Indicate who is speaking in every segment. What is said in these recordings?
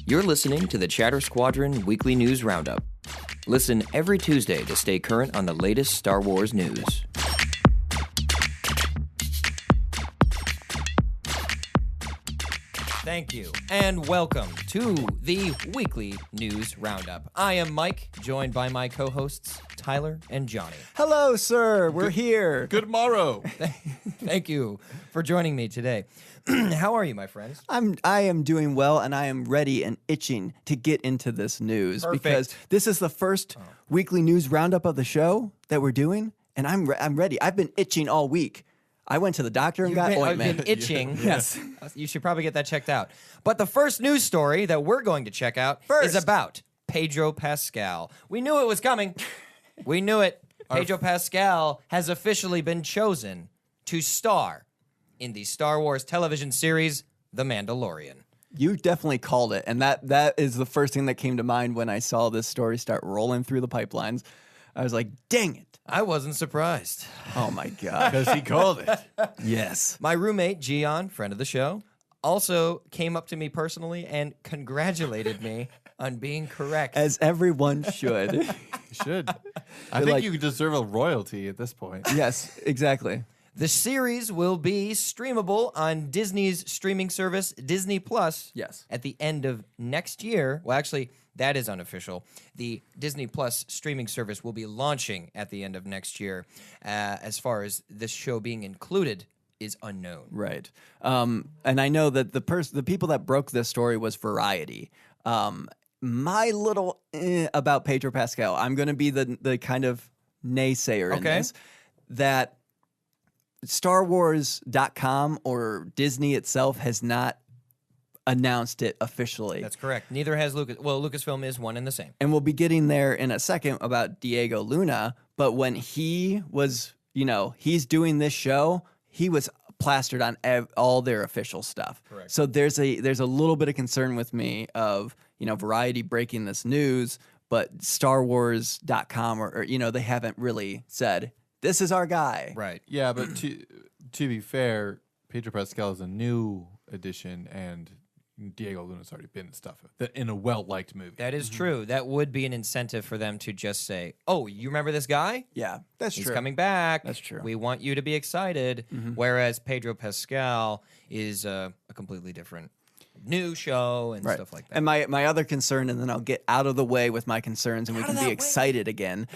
Speaker 1: You're listening to the Chatter Squadron Weekly News Roundup. Listen every Tuesday to stay current on the latest Star Wars news. Thank you, and welcome to the Weekly News Roundup. I am Mike, joined by my co-hosts, Tyler and Johnny.
Speaker 2: Hello, sir. We're here.
Speaker 3: Good morrow.
Speaker 1: Thank you for joining me today. How are you, my friends?
Speaker 2: I am doing well, and I am ready and itching to get into this news.
Speaker 1: Perfect.
Speaker 2: Because this is the first weekly news roundup of the show that we're doing, and I'm ready. I've been itching all week. I went to the doctor and got ointment.
Speaker 1: I've been itching.
Speaker 2: Yes.
Speaker 1: You should probably get that checked out. But the first news story that we're going to check out is about Pedro Pascal. We knew it was coming. We knew it. Pedro Pascal has officially been chosen to star in the Star Wars television series, The Mandalorian.
Speaker 2: You definitely called it, and that is the first thing that came to mind when I saw this story start rolling through the pipelines. I was like, dang it.
Speaker 1: I wasn't surprised.
Speaker 2: Oh, my God.
Speaker 3: Because he called it.
Speaker 2: Yes.
Speaker 1: My roommate, Gian, friend of the show, also came up to me personally and congratulated me on being correct.
Speaker 2: As everyone should.
Speaker 3: You should. I think
Speaker 2: like-
Speaker 3: you deserve a royalty at this point.
Speaker 2: Yes, exactly.
Speaker 1: The series will be streamable on Disney's streaming service, Disney Plus,
Speaker 2: Yes.
Speaker 1: at the end of next year. Well, actually, that is unofficial. The Disney Plus streaming service will be launching at the end of next year. As far as this show being included is unknown.
Speaker 2: Right. And I know that the people that broke this story was Variety. My little about Pedro Pascal, I'm going to be the kind of naysayer in this, that StarWars.com or Disney itself has not announced it officially.
Speaker 1: That's correct. Neither has Lucas. Well, Lucasfilm is one and the same.
Speaker 2: And we'll be getting there in a second about Diego Luna. But when he was, he's doing this show, he was plastered on all their official stuff.
Speaker 1: Correct.
Speaker 2: So there's a little bit of concern with me of, Variety breaking this news, but StarWars.com or they haven't really said, this is our guy.
Speaker 1: Right.
Speaker 3: Yeah, but to be fair, Pedro Pascal is a new addition, and Diego Luna's already been in stuff in a well-liked movie.
Speaker 1: That is true. That would be an incentive for them to just say, oh, you remember this guy?
Speaker 2: Yeah, that's
Speaker 1: He's
Speaker 2: true.
Speaker 1: coming back.
Speaker 2: That's true.
Speaker 1: We want you to be excited. Whereas Pedro Pascal is a completely different new show and stuff like that.
Speaker 2: And my other concern, and then I'll get out of the way with my concerns and we can be excited again,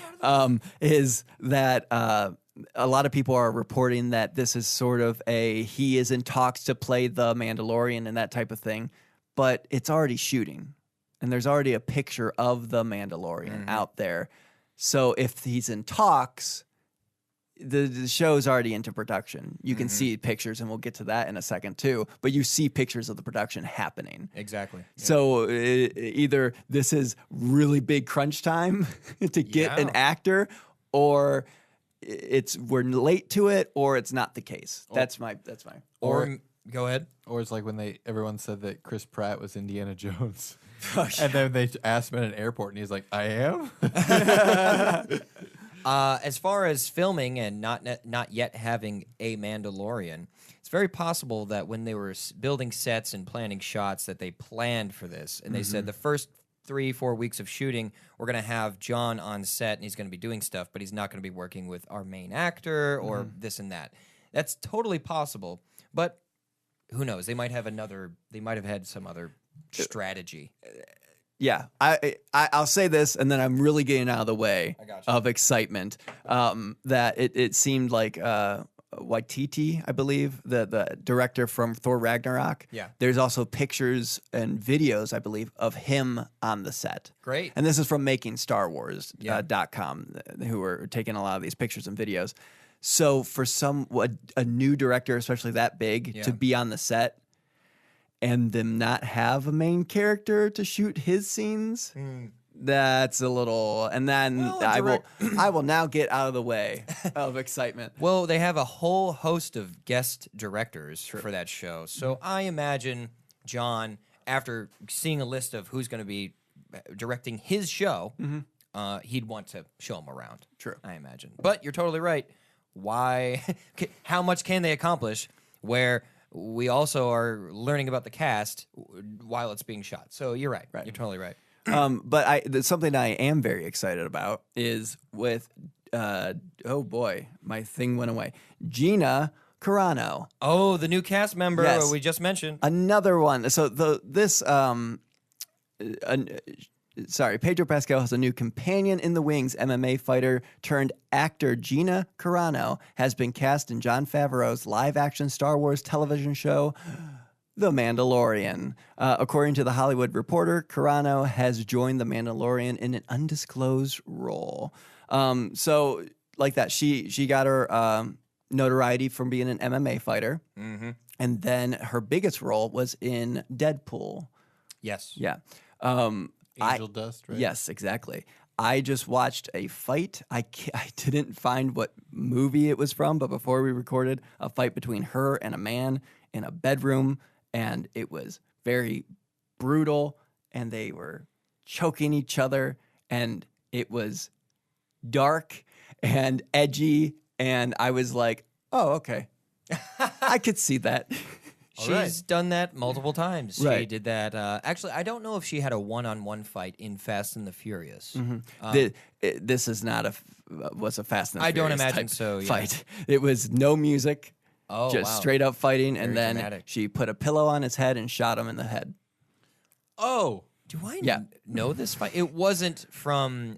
Speaker 2: is that a lot of people are reporting that this is sort of he is in talks to play the Mandalorian and that type of thing, but it's already shooting. And there's already a picture of the Mandalorian out there. So if he's in talks, the show's already into production. You can see pictures, and we'll get to that in a second too, but you see pictures of the production happening.
Speaker 1: Exactly. Yeah.
Speaker 2: So either this is really big crunch time to get an actor, or we're late to it, or it's not the case. That's my.
Speaker 1: Or go ahead.
Speaker 3: Or it's like when everyone said that Chris Pratt was Indiana Jones.
Speaker 2: Oh,
Speaker 3: And then they asked him at an airport, and he's like, I am?
Speaker 1: As far as filming and not yet having a Mandalorian, it's very possible that when they were building sets and planning shots that they planned for this, and they said the first 3-4 weeks of shooting, we're going to have John on set and he's going to be doing stuff, but he's not going to be working with our main actor or this and that. That's totally possible, but who knows? They might have had some other strategy.
Speaker 2: Yeah, I'll say this, and then I'm really getting out of the way of excitement. That it seemed like Waititi, I believe, the director from Thor Ragnarok.
Speaker 1: Yeah.
Speaker 2: There's also pictures and videos, I believe, of him on the set.
Speaker 1: Great.
Speaker 2: And this is from MakingStarWars.com, who are taking a lot of these pictures and videos. So for a new director, especially that big, to be on the set and them not have a main character to shoot his scenes, that's a little. And then I will now get out of the way of excitement.
Speaker 1: Well, they have a whole host of guest directors for that show. So I imagine John, after seeing a list of who's going to be directing his show, he'd want to show him around.
Speaker 2: True.
Speaker 1: I imagine. But you're totally right. Why? How much can they accomplish where we also are learning about the cast while it's being shot. So you're right. You're totally right.
Speaker 2: But something I am very excited about is with, oh boy, my thing went away. Gina Carano.
Speaker 1: Oh, the new cast member
Speaker 2: Yes.
Speaker 1: we just mentioned.
Speaker 2: Another one. So Pedro Pascal has a new companion in the wings. MMA fighter turned actor Gina Carano has been cast in Jon Favreau's live-action Star Wars television show, The Mandalorian. According to The Hollywood Reporter, Carano has joined The Mandalorian in an undisclosed role. So like that, she got her notoriety from being an MMA fighter, and then her biggest role was in Deadpool.
Speaker 1: Yes.
Speaker 2: Yeah.
Speaker 3: Angel Dust, right?
Speaker 2: Yes, exactly. I just watched a fight. I didn't find what movie it was from, but before we recorded, a fight between her and a man in a bedroom, and it was very brutal, and they were choking each other, and it was dark and edgy, and I was like, oh, okay. I could see that.
Speaker 1: She's done that multiple times. She
Speaker 2: Right.
Speaker 1: did that. Actually, I don't know if she had a one-on-one fight in Fast and the Furious.
Speaker 2: This is not was a Fast and the
Speaker 1: I don't
Speaker 2: Furious
Speaker 1: imagine
Speaker 2: type
Speaker 1: so, yeah.
Speaker 2: fight. It was no music,
Speaker 1: Oh,
Speaker 2: just
Speaker 1: wow.
Speaker 2: straight up fighting, and
Speaker 1: Very
Speaker 2: then
Speaker 1: dramatic.
Speaker 2: she put a pillow on his head and shot him in the head.
Speaker 3: Oh,
Speaker 1: Do I
Speaker 2: Yeah.
Speaker 1: know this fight? It wasn't from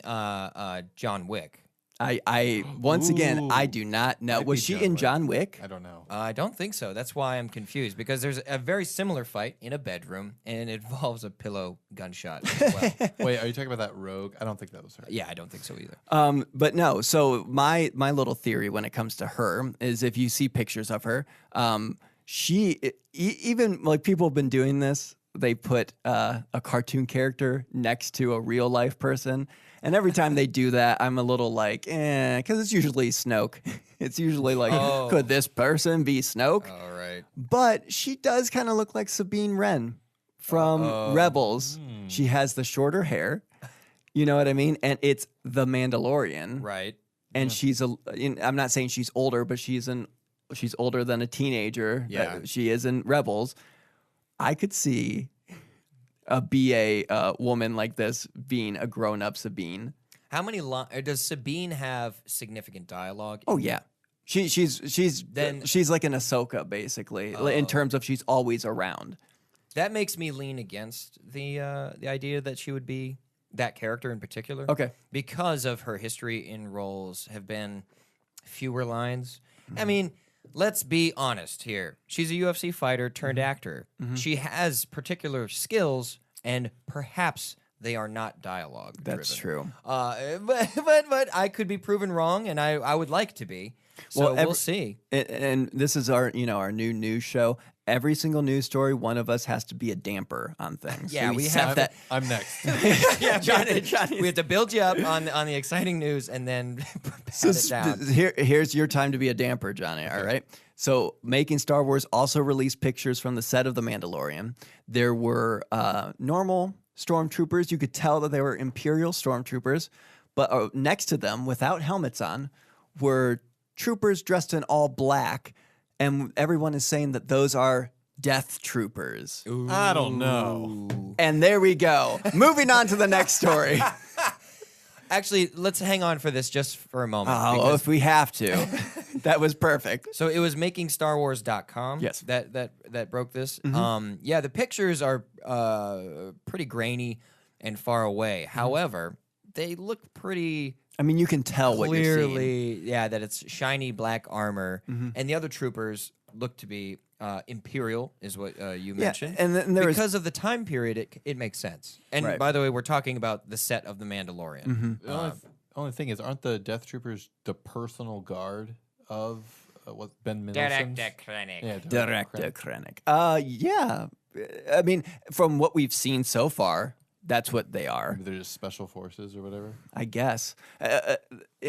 Speaker 1: John Wick.
Speaker 2: I once again, I
Speaker 3: Ooh.
Speaker 2: do not know.
Speaker 3: Might
Speaker 2: Was
Speaker 3: be
Speaker 2: she
Speaker 3: John
Speaker 2: in
Speaker 3: Wick.
Speaker 2: John Wick?
Speaker 3: I don't know.
Speaker 1: I don't think so. That's why I'm confused, because there's a very similar fight in a bedroom, and it involves a pillow gunshot as well.
Speaker 3: Wait, are you talking about that rogue? I don't think that was her.
Speaker 1: Yeah, I don't think so either.
Speaker 2: But no. So my little theory when it comes to her is, if you see pictures of her, even like people have been doing this. They put a cartoon character next to a real life person. And every time they do that, I'm a little like, because it's usually Snoke. It's usually like, could this person be Snoke?
Speaker 1: All right.
Speaker 2: But she does kind of look like Sabine Wren from Rebels. She has the shorter hair. You know what I mean? And it's the Mandalorian.
Speaker 1: Right.
Speaker 2: And I'm not saying she's older, but she's older than a teenager.
Speaker 1: Yeah.
Speaker 2: She is in Rebels. I could see a BA woman like this being a grown-up Sabine.
Speaker 1: How many does Sabine have significant dialogue?
Speaker 2: Oh yeah, she's like an Ahsoka basically, in terms of she's always around.
Speaker 1: That makes me lean against the idea that she would be that character in particular.
Speaker 2: Okay.
Speaker 1: Because of her history in roles have been fewer lines. I mean, let's be honest here. She's a UFC fighter turned actor. She has particular skills, and perhaps they are not dialogue
Speaker 2: That's
Speaker 1: driven.
Speaker 2: true.
Speaker 1: But I could be proven wrong, and I would like to be. So we'll see.
Speaker 2: And this is our new news show. Every single news story, one of us has to be a damper on things.
Speaker 1: Yeah,
Speaker 2: So
Speaker 1: we
Speaker 2: set
Speaker 1: have
Speaker 2: that.
Speaker 3: I'm next.
Speaker 1: Yeah,
Speaker 2: Johnny-
Speaker 1: we have to build you up on the exciting news, and then pat it down.
Speaker 2: Here's your time to be a damper, Johnny. All right. So, Making Star Wars also released pictures from the set of The Mandalorian. There were normal stormtroopers. You could tell that they were Imperial stormtroopers. But next to them, without helmets on, were troopers dressed in all black. And everyone is saying that those are Death Troopers.
Speaker 3: I don't know.
Speaker 2: And there we go. Moving on to the next story.
Speaker 1: Actually, let's hang on for this just for a moment.
Speaker 2: Oh,
Speaker 1: because-
Speaker 2: if we have to. That was perfect.
Speaker 1: so it was makingstarwars.com
Speaker 2: Yes.
Speaker 1: that broke this. Yeah, the pictures are pretty grainy and far away. However, they look pretty
Speaker 2: I mean, you can tell what you're seeing.
Speaker 1: clearly, yeah, that it's shiny black armor, and the other troopers look to be Imperial, is what you mentioned.
Speaker 2: and then there was-
Speaker 1: because of the time period, it makes sense. And
Speaker 2: Right.
Speaker 1: by the way, we're talking about the set of The Mandalorian.
Speaker 3: The only thing is, aren't the Death Troopers the personal guard of what Ben Mendelsohn's? Yeah,
Speaker 2: Director Krennic. Yeah. I mean, from what we've seen so far, that's what they are,
Speaker 3: Maybe they're just special forces or whatever.
Speaker 2: I guess.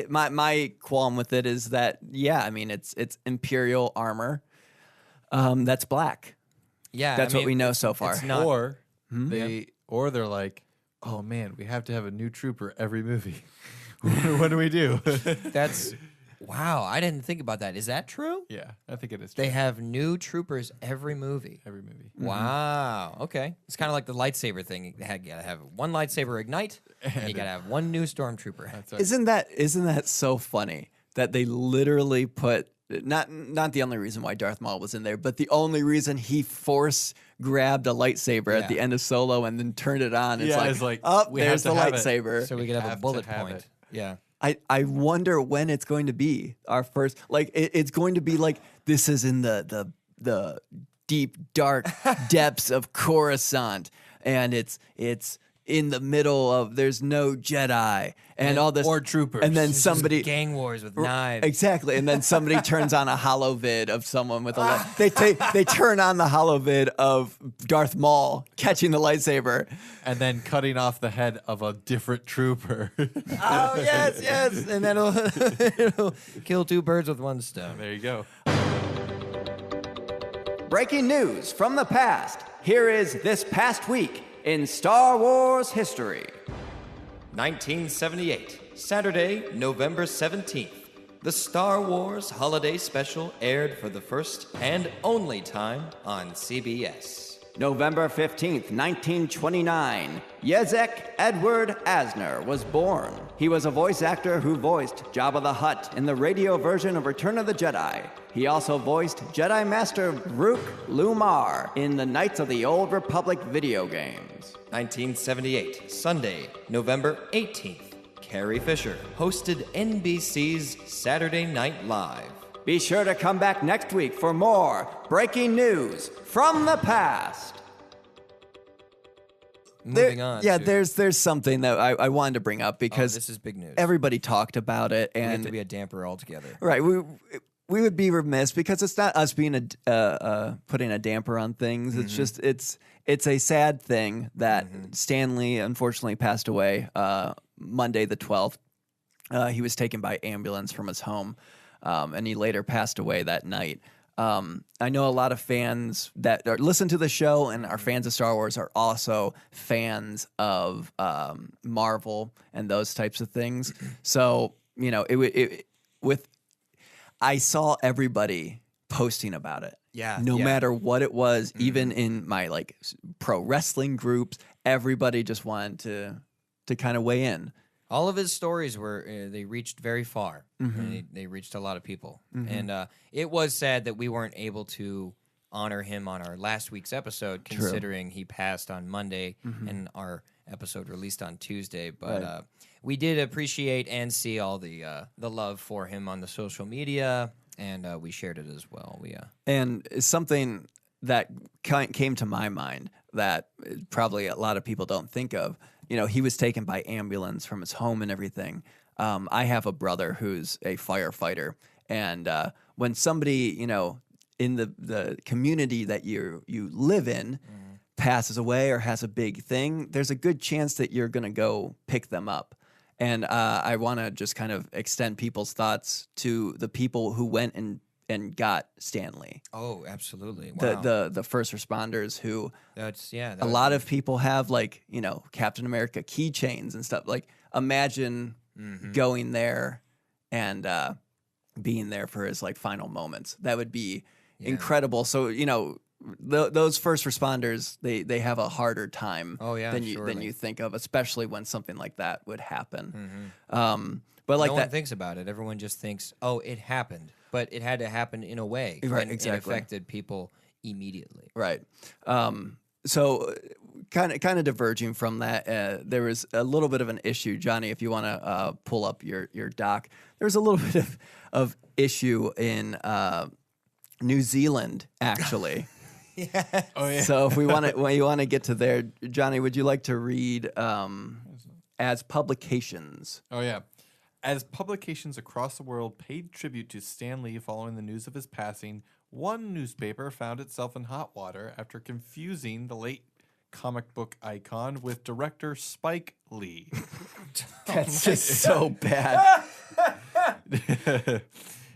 Speaker 2: My qualm with it is that, yeah, I mean, it's Imperial armor that's black.
Speaker 1: Yeah,
Speaker 2: That's
Speaker 1: I
Speaker 2: what
Speaker 1: mean,
Speaker 2: we know so far.
Speaker 1: it's not-
Speaker 3: Or they're like, oh man, we have to have a new trooper every movie. What do we do?
Speaker 1: That's Wow, I didn't think about that. Is that true?
Speaker 3: Yeah, I think it is true.
Speaker 1: They have new troopers every movie.
Speaker 3: Every movie.
Speaker 1: Wow. Okay. It's kind of like the lightsaber thing. You gotta have one lightsaber ignite, and you gotta have one new stormtrooper.
Speaker 3: That's right.
Speaker 2: Isn't that so funny that they literally put not the only reason why Darth Maul was in there, but the only reason he force grabbed a lightsaber at the end of Solo and then turned it on. It's like, oh, there's the lightsaber.
Speaker 1: So we could have a bullet point.
Speaker 3: It.
Speaker 1: Yeah.
Speaker 2: I wonder when it's going to be our first. Like it's going to be like this is in the deep dark depths of Coruscant, and it's in the middle of there's no Jedi and all this
Speaker 3: or troopers,
Speaker 2: and then
Speaker 1: It's
Speaker 2: somebody
Speaker 1: just gang wars with knives.
Speaker 2: exactly, and then somebody turns on a holovid of someone with a they turn on the holovid of Darth Maul catching the lightsaber
Speaker 3: and then cutting off the head of a different trooper.
Speaker 1: Oh yes, and then it'll kill two birds with one stone.
Speaker 3: There you go.
Speaker 2: Breaking news from the past. Here is this past week in Star Wars history.
Speaker 1: 1978, Saturday, November 17th. The Star Wars Holiday Special aired for the first and only time on CBS.
Speaker 2: November 15th, 1929, Jezek Edward Asner was born. He was a voice actor who voiced Jabba the Hutt in the radio version of Return of the Jedi. He also voiced Jedi Master Rook Lumar in the Knights of the Old Republic video games.
Speaker 1: 1978, Sunday, November 18th. Carrie Fisher hosted NBC's Saturday Night Live.
Speaker 2: Be sure to come back next week for more breaking news from the past.
Speaker 1: Moving on.
Speaker 2: Yeah,
Speaker 1: to-
Speaker 2: there's something that I wanted to bring up because
Speaker 1: this is big news.
Speaker 2: everybody talked about it,
Speaker 1: We have
Speaker 2: and
Speaker 1: to be a damper altogether.
Speaker 2: right, we would be remiss because it's not us being putting a damper on things. It's just it's a sad thing that Stanley unfortunately passed away Monday the 12th. He was taken by ambulance from his home, and he later passed away that night. I know a lot of fans that listen to the show and are fans of Star Wars are also fans of Marvel and those types of things. So I saw everybody posting about it.
Speaker 1: Yeah,
Speaker 2: No
Speaker 1: yeah.
Speaker 2: matter what it was, even in my pro wrestling groups, everybody just wanted to kind of weigh in.
Speaker 1: All of his stories were they reached very far. And they reached a lot of people, and it was sad that we weren't able to honor him on our last week's episode, considering he passed on Monday and our episode released on Tuesday. But we did appreciate and see all the love for him on the social media, and we shared it as well.
Speaker 2: And something that came to my mind that probably a lot of people don't think of. He was taken by ambulance from his home and everything. I have a brother who's a firefighter, and when somebody, in the community that you live in passes away or has a big thing, there's a good chance that you're going to go pick them up. And I want to just kind of extend people's thoughts to the people who went and got Stanley.
Speaker 1: Oh, absolutely! Wow.
Speaker 2: The first responders who
Speaker 1: a
Speaker 2: lot of people have Captain America keychains and stuff. Like imagine going there and being there for his final moments. That would be incredible. So those first responders they have a harder time than you think of, especially when something like that would happen. But
Speaker 1: no one thinks about it. Everyone just thinks, "Oh, it happened," but it had to happen in a way,
Speaker 2: right?
Speaker 1: It
Speaker 2: Exactly.
Speaker 1: affected people immediately,
Speaker 2: right? So, kind of diverging from that, there was a little bit of an issue, Johnny. If you want to pull up your doc, there was a little bit of issue in New Zealand, actually.
Speaker 1: Yeah.
Speaker 3: Oh yeah.
Speaker 2: So, if you want to get to there, Johnny, would you like to read as publications?
Speaker 3: Oh yeah. As publications across the world paid tribute to Stan Lee following the news of his passing, one newspaper found itself in hot water after confusing the late comic book icon with director Spike Lee.
Speaker 2: That's just so bad.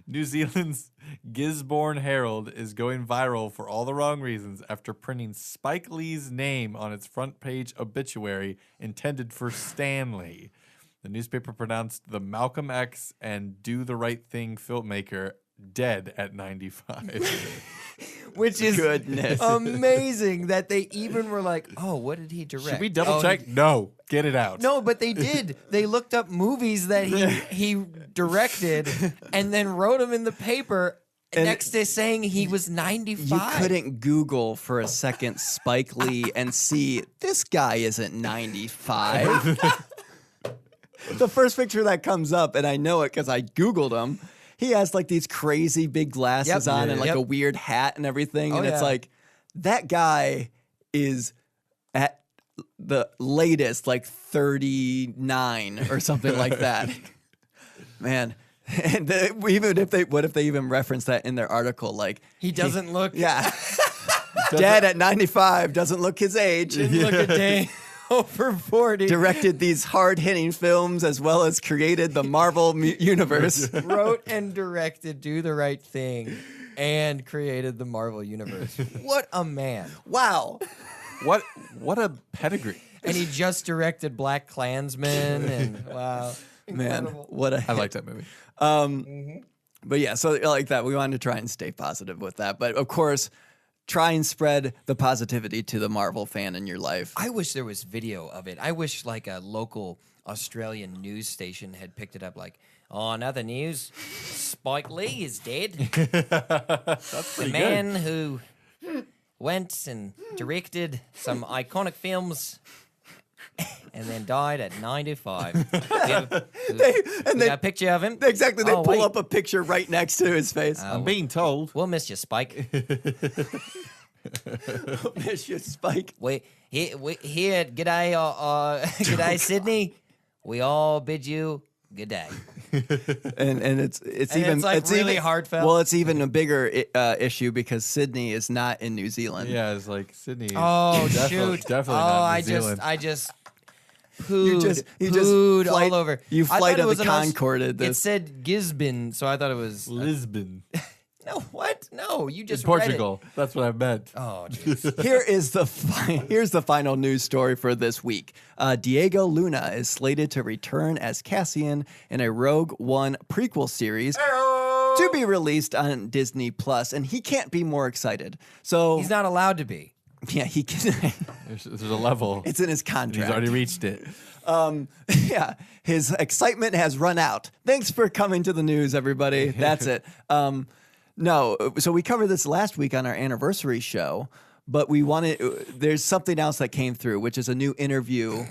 Speaker 3: New Zealand's Gisborne Herald is going viral for all the wrong reasons after printing Spike Lee's name on its front page obituary intended for Stan Lee. The newspaper pronounced the Malcolm X and Do the Right Thing filmmaker dead at 95.
Speaker 1: Which is
Speaker 2: Goodness.
Speaker 1: amazing that they even were like, oh, what did he direct?
Speaker 3: Should we double check? No. Get it out.
Speaker 1: No, but they did. They looked up movies that he directed and then wrote them in the paper next to saying he was 95.
Speaker 2: You couldn't Google for a second Spike Lee and see this guy isn't 95. The first picture that comes up, and I know it because I Googled him, he has like these crazy big glasses on and like a weird hat and everything. And it's like, that guy is at the latest like 39 or something like that. Man. And what if they even reference that in their article? Like
Speaker 1: he doesn't look
Speaker 2: dead at 95, doesn't look his age.
Speaker 1: Didn't look a day over 40.
Speaker 2: Directed these hard-hitting films as well as created the Marvel universe.
Speaker 1: Wrote and directed Do the Right Thing and created the Marvel universe. What a man.
Speaker 2: Wow.
Speaker 3: What a pedigree.
Speaker 1: And he just directed Black Klansman and wow.
Speaker 2: Man,
Speaker 1: Incredible.
Speaker 2: what a
Speaker 3: I like that movie.
Speaker 2: But yeah, so like that, we wanted to try and stay positive with that. But of course, try and spread the positivity to the Marvel fan in your life.
Speaker 1: I wish there was video of it. I wish like a local Australian news station had picked it up like, oh, another news, Spike Lee is dead. The man who went and directed some iconic films and then died at 95. We got a picture of him.
Speaker 2: Exactly, they
Speaker 1: Oh,
Speaker 2: pull
Speaker 1: wait.
Speaker 2: up a picture right next to his face.
Speaker 3: I'm being told.
Speaker 1: We'll miss you, Spike.
Speaker 2: Miss you, Spike.
Speaker 1: We here at G'day, G'day Sydney. We all bid you good day.
Speaker 2: And it's
Speaker 1: And
Speaker 2: even
Speaker 1: it's, like, really
Speaker 2: even,
Speaker 1: heartfelt.
Speaker 2: Well, it's even a bigger issue because Sydney is not in New Zealand.
Speaker 3: Yeah, it's like Sydney.
Speaker 1: Oh
Speaker 3: definitely,
Speaker 1: shoot!
Speaker 3: Definitely
Speaker 1: oh,
Speaker 3: not New Zealand.
Speaker 1: I just pooed,
Speaker 2: you just
Speaker 1: pooed
Speaker 2: flight-
Speaker 1: all over.
Speaker 2: you
Speaker 1: I thought
Speaker 2: flight
Speaker 1: it
Speaker 2: of
Speaker 1: was
Speaker 2: the
Speaker 1: an Aus-
Speaker 2: Concorde at
Speaker 1: It
Speaker 2: this.
Speaker 1: said Gisborne, so I thought it was
Speaker 3: Lisbon.
Speaker 1: no. What? No, you just
Speaker 3: In
Speaker 1: read
Speaker 3: Portugal. That's what I meant.
Speaker 1: It. Oh, jeez.
Speaker 2: Here's the final news story for this week. Diego Luna is slated to return as Cassian in a Rogue One prequel series to be released on Disney Plus, and he can't be more excited. So
Speaker 1: He's not allowed to be.
Speaker 2: yeah, he can.
Speaker 3: There's a level.
Speaker 2: It's in his
Speaker 3: and
Speaker 2: contract.
Speaker 3: he's already reached it.
Speaker 2: Yeah, his excitement has run out. Thanks for coming to the news, everybody. That's it. No, so we covered this last week on our anniversary show, but there's something else that came through, which is a new interview.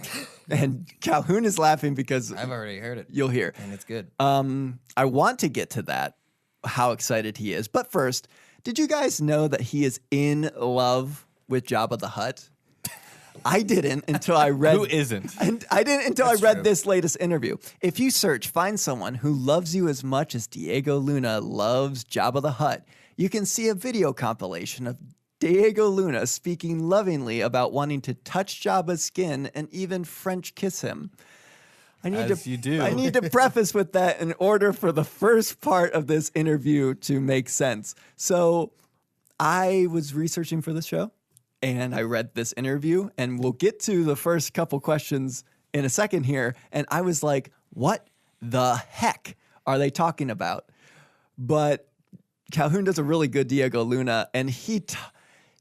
Speaker 2: And Calhoun is laughing because
Speaker 1: I've already heard it,
Speaker 2: you'll hear.
Speaker 1: and it's good.
Speaker 2: I want to get to that, how excited he is. But first, did you guys know that he is in love with Jabba the Hutt? I didn't until I read.
Speaker 3: Who isn't?
Speaker 2: And I didn't until I read this latest interview. If you search, find someone who loves you as much as Diego Luna loves Jabba the Hutt, you can see a video compilation of Diego Luna speaking lovingly about wanting to touch Jabba's skin and even French kiss him. I need to preface with that in order for the first part of this interview to make sense. So I was researching for the show. And I read this interview, and we'll get to the first couple questions in a second here. And I was like, what the heck are they talking about? But Calhoun does a really good Diego Luna, and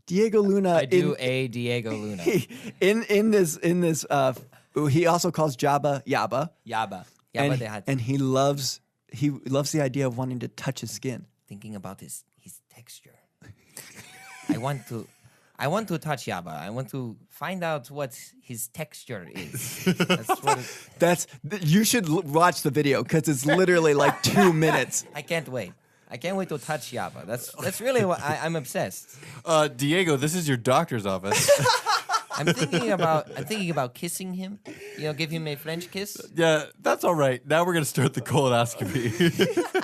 Speaker 2: Diego Luna.
Speaker 1: I do a Diego Luna.
Speaker 2: In this, he also calls Jabba Yabba.
Speaker 1: Yabba
Speaker 2: And,
Speaker 1: the Hutt.
Speaker 2: and he loves the idea of wanting to touch his skin.
Speaker 1: Thinking about his texture. I want to touch Jabba. I want to find out what his texture is. That's what
Speaker 2: You should watch the video because it's literally like 2 minutes.
Speaker 1: I can't wait. I can't wait to touch Jabba. That's really what I'm obsessed.
Speaker 3: Diego, this is your doctor's office.
Speaker 1: I'm thinking about kissing him. Give him a French kiss.
Speaker 3: Yeah, that's all right. Now we're going to start the colonoscopy.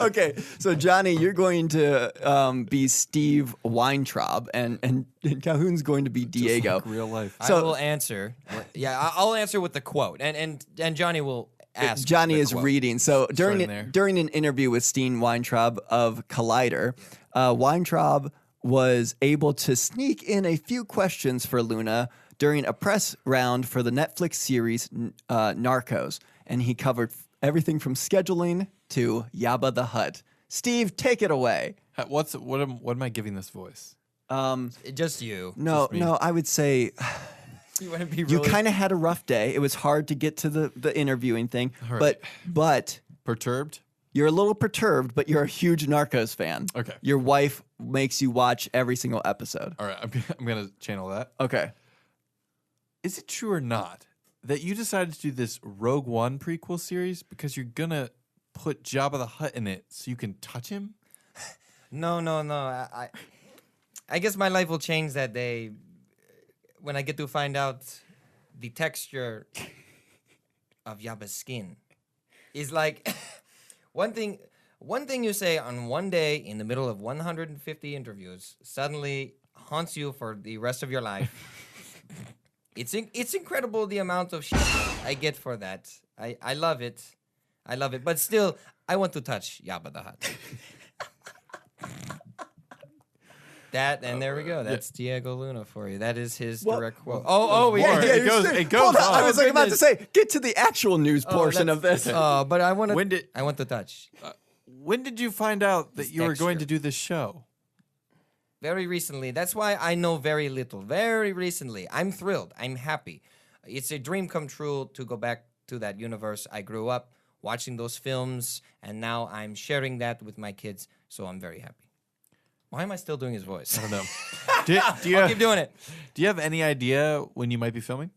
Speaker 2: Okay, so Johnny, you're going to be Steve Weintraub, and Calhoun's going to be Diego.
Speaker 3: Like real life.
Speaker 1: I will answer. Yeah, I'll answer with the quote, and Johnny will ask.
Speaker 2: Johnny
Speaker 1: the
Speaker 2: is
Speaker 1: quote.
Speaker 2: reading. So
Speaker 3: Starting there.
Speaker 2: during an interview with Steve Weintraub of Collider, Weintraub was able to sneak in a few questions for Luna during a press round for the Netflix series Narcos, and he covered everything from scheduling to Jabba the Hutt. Steve, take it away.
Speaker 3: What am I giving this voice?
Speaker 1: Just you.
Speaker 2: No, I would say
Speaker 1: You want to be
Speaker 2: you
Speaker 1: really...
Speaker 2: kind of had a rough day. It was hard to get to the interviewing thing,
Speaker 3: right.
Speaker 2: but
Speaker 3: Perturbed?
Speaker 2: you're a little perturbed, but you're a huge Narcos fan.
Speaker 3: Okay.
Speaker 2: Your wife makes you watch every single episode.
Speaker 3: All right, I'm going to channel that.
Speaker 2: Okay.
Speaker 3: Is it true or not that you decided to do this Rogue One prequel series because you're going to put Jabba the Hutt in it so you can touch him?
Speaker 1: No. I guess my life will change that day when I get to find out the texture of Jabba's skin. Is like one thing you say on one day in the middle of 150 interviews suddenly haunts you for the rest of your life. It's incredible the amount of shit I get for that. I love it. But still, I want to touch Jabba the Hutt. That, and there we go. That's Diego Luna for you. That is his direct quote.
Speaker 3: It goes on.
Speaker 2: I was about to say, get to the actual news portion of this.
Speaker 1: But I want to. I want to touch.
Speaker 3: When did you find out that you were going to do this show?
Speaker 1: Very recently. That's why I know very little. Very recently. I'm thrilled. I'm happy. It's a dream come true to go back to that universe. I grew up watching those films, and now I'm sharing that with my kids, so I'm very happy. Why am I still doing his voice?
Speaker 3: I don't know. do you
Speaker 1: I'll keep doing it.
Speaker 3: Do you have any idea when you might be filming?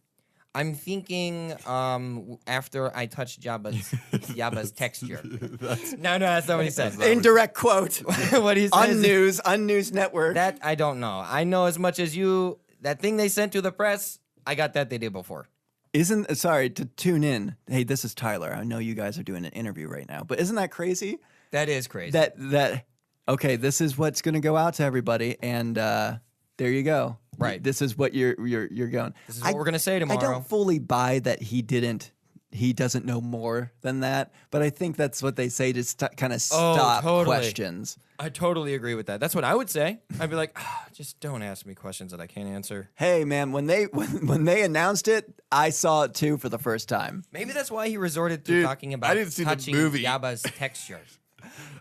Speaker 1: I'm thinking after I touch Jabba's texture. No, that's not what he said.
Speaker 2: Indirect quote.
Speaker 1: What he says.
Speaker 2: Unnews Network.
Speaker 1: That I don't know. I know as much as you. That thing they sent to the press, I got that the day before.
Speaker 2: Sorry to tune in. Hey, this is Tyler. I know you guys are doing an interview right now, but isn't that crazy?
Speaker 1: That is crazy.
Speaker 2: That okay, this is what's going to go out to everybody, and there you go.
Speaker 1: Right.
Speaker 2: This is what you're going.
Speaker 1: This is what we're going to say tomorrow.
Speaker 2: I don't fully buy that he doesn't know more than that, but I think that's what they say to kind of stop questions.
Speaker 1: I totally agree with that. That's what I would say. I'd be like, just don't ask me questions that I can't answer.
Speaker 2: Hey, man, when they announced it, I saw it too for the first time.
Speaker 1: Maybe that's why he resorted to talking about touching Jabba's texture.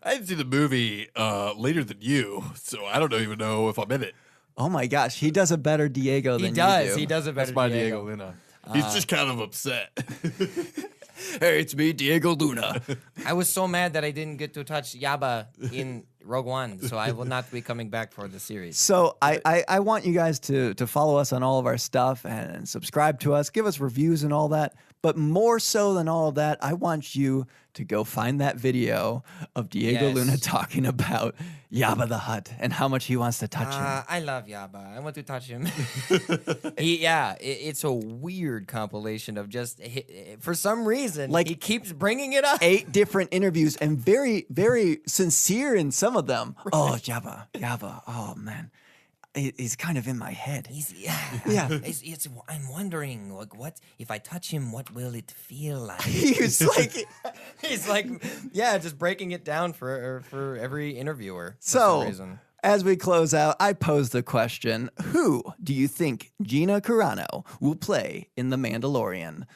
Speaker 3: I didn't see the movie later than you, so I don't even know if I'm in it.
Speaker 2: Oh my gosh, he does a better Diego than you do.
Speaker 1: He does a better
Speaker 3: That's my
Speaker 1: Diego.
Speaker 3: Luna. He's just kind of upset.
Speaker 2: Hey, it's me, Diego Luna.
Speaker 1: I was so mad that I didn't get to touch Jabba in Rogue One, so I will not be coming back for the series.
Speaker 2: So I want you guys to follow us on all of our stuff and subscribe to us, give us reviews and all that. But more so than all of that, I want you to go find that video of Diego Luna talking about Jabba the Hutt and how much he wants to touch him.
Speaker 1: I love Jabba. I want to touch him. It's a weird compilation of just, for some reason, he keeps bringing it up.
Speaker 2: 8 different interviews and very, very sincere in some of them. Right. Oh, Jabba. Oh, man. He's kind of in my head.
Speaker 1: I'm wondering, what if I touch him? What will it feel like?
Speaker 2: he's like,
Speaker 1: just breaking it down for every interviewer.
Speaker 2: So,
Speaker 1: for some reason.
Speaker 2: As we close out, I pose the question: who do you think Gina Carano will play in The Mandalorian?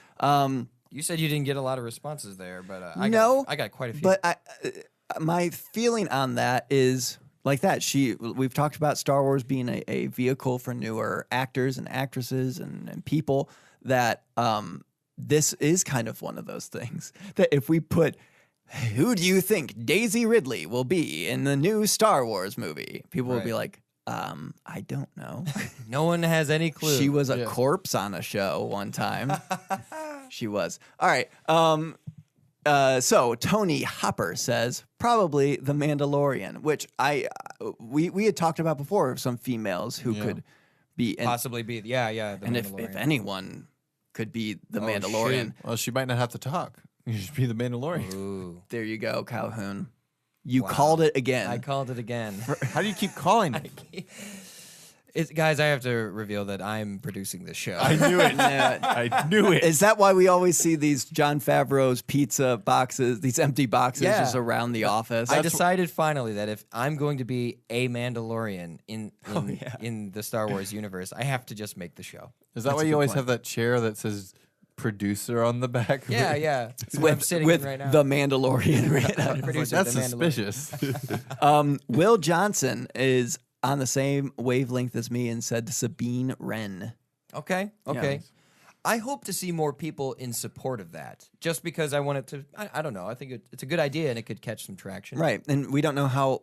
Speaker 1: You said you didn't get a lot of responses there, but I got quite a few.
Speaker 2: But my feeling on that is. Like that, we've talked about Star Wars being a vehicle for newer actors and actresses and people that this is kind of one of those things that if we put, who do you think Daisy Ridley will be in the new Star Wars movie? People will be like, I don't know.
Speaker 1: No one has any clue.
Speaker 2: She was a corpse on a show one time. She was. All right. So Tony Hopper says probably The Mandalorian, which we had talked about before. Some females who could be
Speaker 1: possibly be, the
Speaker 2: and
Speaker 1: Mandalorian.
Speaker 2: if anyone could be the Mandalorian,
Speaker 3: well, she might not have to talk. You should be the Mandalorian.
Speaker 1: Ooh.
Speaker 2: There you go, Calhoun. You called it again.
Speaker 1: I called it again.
Speaker 3: How do you keep calling it?
Speaker 1: Guys, I have to reveal that I'm producing this show.
Speaker 3: I knew it. I knew it.
Speaker 2: Is that why we always see these Jon Favreau's pizza boxes, these empty boxes just around the office?
Speaker 1: I decided finally that if I'm going to be a Mandalorian in the Star Wars universe, I have to just make the show.
Speaker 3: Is that why you always have that chair that says producer on the back?
Speaker 1: Yeah. That's what I'm sitting in right now.
Speaker 2: The Mandalorian right now.
Speaker 1: Producer,
Speaker 3: That's
Speaker 1: the Mandalorian.
Speaker 3: suspicious.
Speaker 2: Will Johnson is on the same wavelength as me and said Sabine Wren.
Speaker 1: Okay.
Speaker 2: Yeah.
Speaker 1: I hope to see more people in support of that, just because I want it to. I don't know. I think it's a good idea and it could catch some traction.
Speaker 2: Right, and we don't know how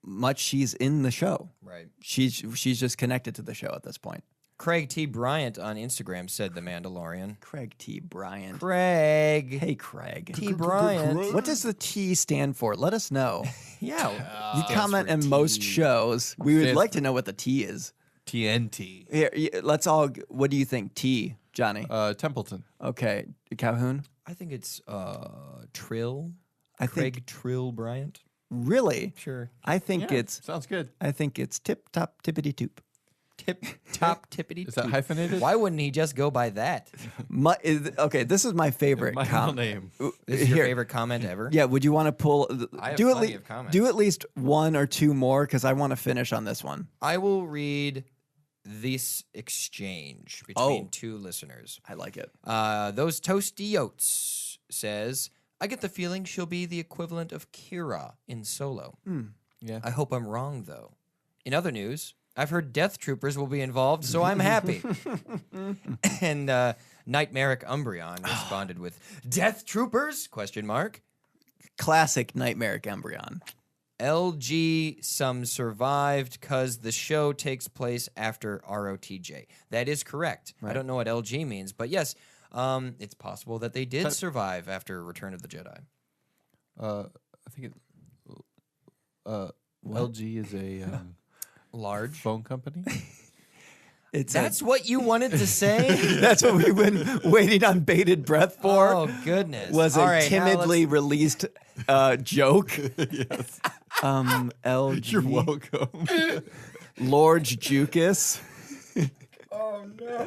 Speaker 2: much she's in the show.
Speaker 1: Right.
Speaker 2: She's just connected to the show at this point.
Speaker 1: Craig T. Bryant on Instagram said The Mandalorian.
Speaker 2: Craig T. Bryant.
Speaker 1: Craig.
Speaker 2: Hey, Craig.
Speaker 1: T. Bryant.
Speaker 2: What does the T stand for? Let us know.
Speaker 1: Yeah.
Speaker 2: You comment in most shows. We would like to know what the T is.
Speaker 3: TNT.
Speaker 2: Here, let's all. What do you think? T, Johnny.
Speaker 3: Templeton.
Speaker 2: Okay, Calhoun.
Speaker 1: I think it's Trill.
Speaker 2: I
Speaker 1: Craig
Speaker 2: think
Speaker 1: Trill Bryant.
Speaker 2: really.
Speaker 1: Sure.
Speaker 2: I think it's.
Speaker 3: Sounds good.
Speaker 2: I think it's tip top tippity toop.
Speaker 1: Tip top tippity.
Speaker 3: Is that hyphenated?
Speaker 1: Why wouldn't he just go by that?
Speaker 2: Okay, this is my favorite.
Speaker 3: My middle name.
Speaker 1: This is your favorite comment ever?
Speaker 2: Yeah, would you want to pull?
Speaker 1: I have
Speaker 2: do
Speaker 1: plenty of comments.
Speaker 2: Do at least one or two more because I want to finish on this one.
Speaker 1: I will read this exchange between two listeners.
Speaker 2: I like it.
Speaker 1: Those toasty oats says, I get the feeling she'll be the equivalent of Kira in Solo.
Speaker 3: Yeah.
Speaker 1: I hope I'm wrong, though. In other news, I've heard Death Troopers will be involved, so I'm happy. And Nightmaric Umbreon responded with, Death Troopers? ?
Speaker 2: Classic Nightmaric Embryon.
Speaker 1: LG, some survived because the show takes place after ROTJ. That is correct. Right. I don't know what LG means, but yes, it's possible that they did survive after Return of the Jedi.
Speaker 3: I think LG is a
Speaker 1: large
Speaker 3: phone company.
Speaker 1: That's what you wanted to say?
Speaker 2: That's what we've been waiting on bated breath for.
Speaker 1: Oh, goodness.
Speaker 2: Was
Speaker 1: All
Speaker 2: a
Speaker 1: right,
Speaker 2: timidly released joke.
Speaker 3: Yes.
Speaker 2: LG.
Speaker 3: You're welcome.
Speaker 2: Lord Jukas.
Speaker 1: Oh, no.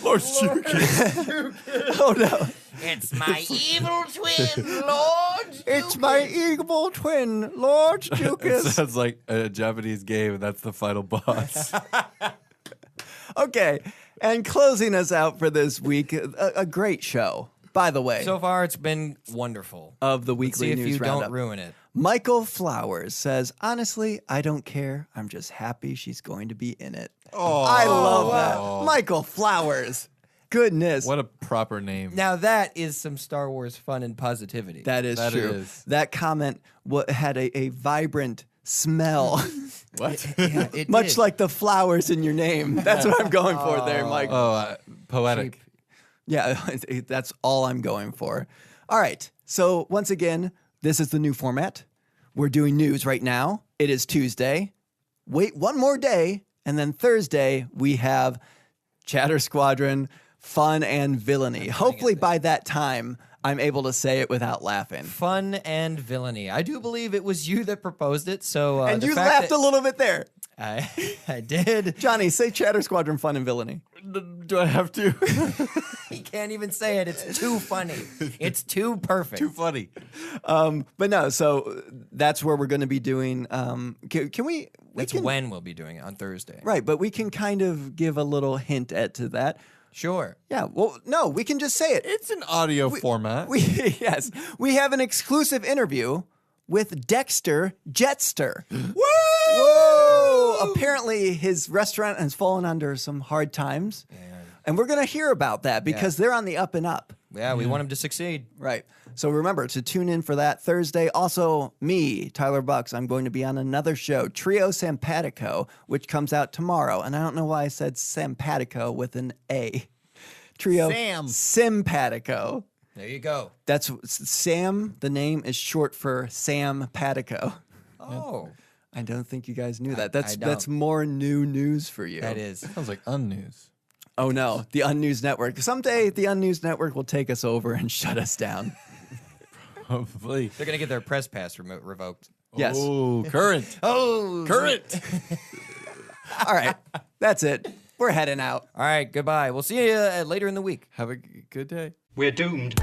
Speaker 3: Lord Jukas.
Speaker 2: Oh, no.
Speaker 1: It's my evil twin, Lord.
Speaker 2: It's my evil twin, Lord
Speaker 3: It
Speaker 2: Jukas.
Speaker 3: sounds like a Japanese game, and that's the final boss.
Speaker 2: Okay, and closing us out for this week, a great show, by the way.
Speaker 1: So far, it's been wonderful.
Speaker 2: Of the
Speaker 1: Let's
Speaker 2: weekly
Speaker 1: see if
Speaker 2: news
Speaker 1: you
Speaker 2: roundup.
Speaker 1: don't ruin it.
Speaker 2: Michael Flowers says, honestly, I don't care. I'm just happy she's going to be in it. Oh, I love that. Michael Flowers. Goodness.
Speaker 3: What a proper name.
Speaker 1: Now, that is some Star Wars fun and positivity.
Speaker 2: That is
Speaker 3: That
Speaker 2: true.
Speaker 3: is.
Speaker 2: That comment had a vibrant smell.
Speaker 3: What?
Speaker 1: Yeah, it
Speaker 2: Much
Speaker 1: did.
Speaker 2: like the flowers in your name. That's what I'm going for there, Mike.
Speaker 3: Poetic.
Speaker 1: Cheap.
Speaker 2: Yeah, that's all I'm going for. All right. So once again, this is the new format. We're doing news right now. It is Tuesday. Wait one more day, and then Thursday we have Chatter Squadron, Fun and Villainy. Hopefully by that time I'm able to say it without laughing.
Speaker 1: Fun and villainy. I do believe it was you that proposed it. So
Speaker 2: And
Speaker 1: the
Speaker 2: you
Speaker 1: fact
Speaker 2: laughed
Speaker 1: that
Speaker 2: a little bit there.
Speaker 1: I did.
Speaker 2: Johnny, say Chatter Squadron, Fun and Villainy.
Speaker 3: Do I have to?
Speaker 1: He can't even say it. It's too funny. It's too perfect.
Speaker 3: Too funny.
Speaker 2: But no, so that's where we're going to be doing. Can we?
Speaker 1: That's when we'll be doing it, on Thursday.
Speaker 2: Right, but we can kind of give a little hint to that.
Speaker 1: Sure.
Speaker 2: Yeah, well, no, we can just say it.
Speaker 3: It's an audio format.
Speaker 2: Yes, we have an exclusive interview with Dexter Jetster. Whoa! Apparently, his restaurant has fallen under some hard times, and we're going to hear about that because they're on the up and up.
Speaker 1: Yeah, we want him to succeed.
Speaker 2: Right. So remember to tune in for that Thursday. Also, me, Tyler Bucks, I'm going to be on another show, Trio Simpatico, which comes out tomorrow. And I don't know why I said Simpatico with an A. Trio Simpatico.
Speaker 1: There you go.
Speaker 2: That's Sam. The name is short for Sam Patico.
Speaker 1: Oh.
Speaker 2: I don't think you guys knew that.
Speaker 1: I
Speaker 2: That's
Speaker 1: don't.
Speaker 2: more new news for you.
Speaker 1: That is.
Speaker 3: Sounds like unnews.
Speaker 2: Oh no, the Unnews Network. Someday the Unnews Network will take us over and shut us down.
Speaker 3: Hopefully.
Speaker 1: They're going to get their press pass revoked.
Speaker 2: Yes.
Speaker 3: Oh, current.
Speaker 1: Oh.
Speaker 3: Current.
Speaker 2: All right. That's it. We're heading out.
Speaker 1: All right, goodbye. We'll see you later in the week.
Speaker 3: Have a good day.
Speaker 4: We're doomed.